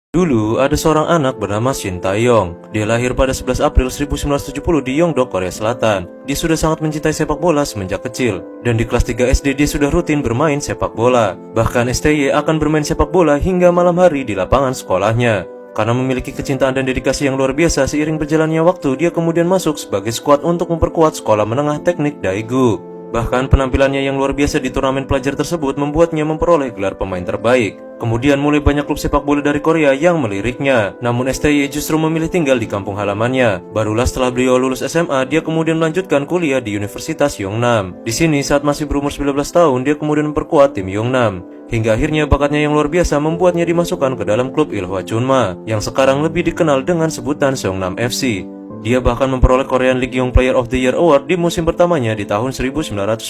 Dulu, ada seorang anak bernama Shin Tae-yong. Dia lahir pada 11 April 1970 di Yeongdo, Korea Selatan. Dia sudah sangat mencintai sepak bola semenjak kecil. Dan di kelas 3 SD dia sudah rutin bermain sepak bola. Bahkan STY akan bermain sepak bola hingga malam hari di lapangan sekolahnya. Karena memiliki kecintaan dan dedikasi yang luar biasa, seiring berjalannya waktu, dia kemudian masuk sebagai skuad untuk memperkuat sekolah menengah teknik Daegu. Bahkan penampilannya yang luar biasa di turnamen pelajar tersebut membuatnya memperoleh gelar pemain terbaik. Kemudian mulai banyak klub sepak bola dari Korea yang meliriknya. Namun STY justru memilih tinggal di kampung halamannya. Barulah setelah beliau lulus SMA, dia kemudian melanjutkan kuliah di Universitas Yongnam. Di sini saat masih berumur 19 tahun, dia kemudian memperkuat tim Yongnam. Hingga akhirnya bakatnya yang luar biasa membuatnya dimasukkan ke dalam klub Ilhwa Chunma, yang sekarang lebih dikenal dengan sebutan Seongnam FC. Dia bahkan memperoleh Korean League Young Player of the Year Award di musim pertamanya di tahun 1992,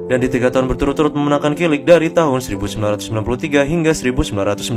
dan di 3 tahun berturut-turut memenangkan K-League dari tahun 1993 hingga 1995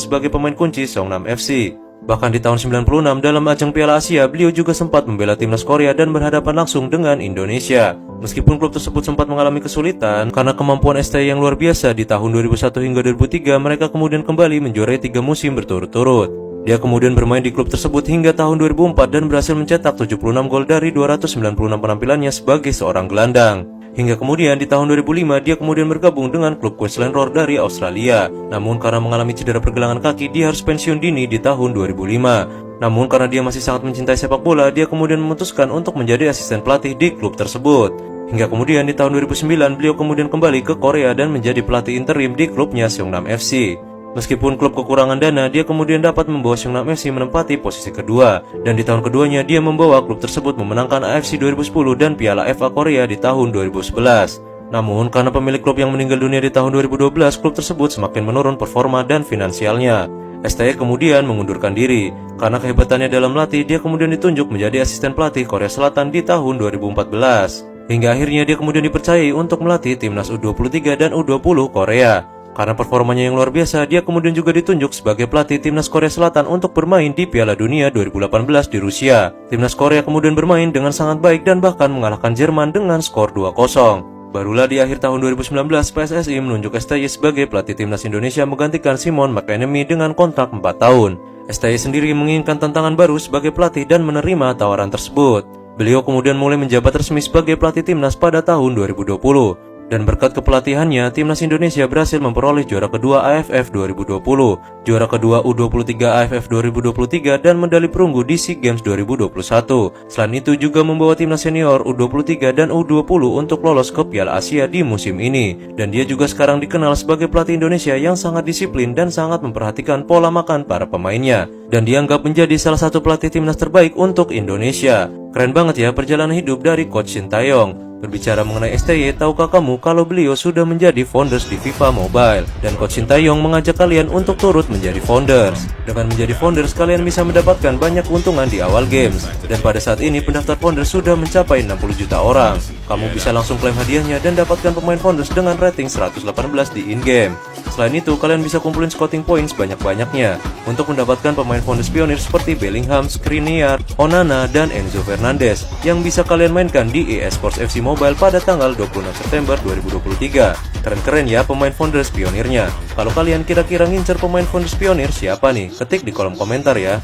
sebagai pemain kunci Seongnam FC. Bahkan di tahun 96 dalam ajang Piala Asia, beliau juga sempat membela timnas Korea dan berhadapan langsung dengan Indonesia. Meskipun klub tersebut sempat mengalami kesulitan karena kemampuan STY yang luar biasa, di tahun 2001 hingga 2003 mereka kemudian kembali menjuarai 3 musim berturut-turut. Dia kemudian bermain di klub tersebut hingga tahun 2004 dan berhasil mencetak 76 gol dari 296 penampilannya sebagai seorang gelandang. Hingga kemudian di tahun 2005 dia kemudian bergabung dengan klub Queensland Roar dari Australia. Namun karena mengalami cedera pergelangan kaki, dia harus pensiun dini di tahun 2005. Namun karena dia masih sangat mencintai sepak bola, dia kemudian memutuskan untuk menjadi asisten pelatih di klub tersebut. Hingga kemudian di tahun 2009 beliau kemudian kembali ke Korea dan menjadi pelatih interim di klubnya Seongnam FC. Meskipun klub kekurangan dana, dia kemudian dapat membawa Seongnam FC menempati posisi kedua. Dan di tahun keduanya, dia membawa klub tersebut memenangkan AFC 2010 dan Piala FA Korea di tahun 2011. Namun, karena pemilik klub yang meninggal dunia di tahun 2012, klub tersebut semakin menurun performa dan finansialnya. STY kemudian mengundurkan diri. Karena kehebatannya dalam melatih, dia kemudian ditunjuk menjadi asisten pelatih Korea Selatan di tahun 2014. Hingga akhirnya dia kemudian dipercayai untuk melatih timnas U23 dan U20 Korea. Karena performanya yang luar biasa, dia kemudian juga ditunjuk sebagai pelatih timnas Korea Selatan untuk bermain di Piala Dunia 2018 di Rusia. Timnas Korea kemudian bermain dengan sangat baik dan bahkan mengalahkan Jerman dengan skor 2-0. Barulah di akhir tahun 2019, PSSI menunjuk STY sebagai pelatih timnas Indonesia menggantikan Simon McManamy dengan kontrak 4 tahun. STY sendiri menginginkan tantangan baru sebagai pelatih dan menerima tawaran tersebut. Beliau kemudian mulai menjabat resmi sebagai pelatih timnas pada tahun 2020. Dan berkat kepelatihannya, timnas Indonesia berhasil memperoleh juara kedua AFF 2020, juara kedua U23 AFF 2023, dan medali perunggu di SEA Games 2021. Selain itu juga membawa timnas senior U23 dan U20 untuk lolos ke Piala Asia di musim ini. Dan dia juga sekarang dikenal sebagai pelatih Indonesia yang sangat disiplin dan sangat memperhatikan pola makan para pemainnya. Dan dianggap menjadi salah satu pelatih timnas terbaik untuk Indonesia. Keren banget ya perjalanan hidup dari Coach Shin Tae-yong. Berbicara mengenai STY, tahukah kamu kalau beliau sudah menjadi founders di FIFA Mobile? Dan Coach Shin Tae-yong mengajak kalian untuk turut menjadi founders. Dengan menjadi founders, kalian bisa mendapatkan banyak keuntungan di awal games. Dan pada saat ini pendaftar founders sudah mencapai 60 juta orang. Kamu bisa langsung klaim hadiahnya dan dapatkan pemain founders dengan rating 118 di in-game. Selain itu, kalian bisa kumpulin scouting points banyak-banyaknya untuk mendapatkan pemain founders pionir seperti Bellingham, Skriniar, Onana, dan Enzo Fernandez yang bisa kalian mainkan di EA Sports FC Mobile pada tanggal 26 September 2023. Keren-keren ya pemain founders pionirnya. Kalau kalian kira-kira ngincer pemain founders pionir siapa nih? Ketik di kolom komentar ya.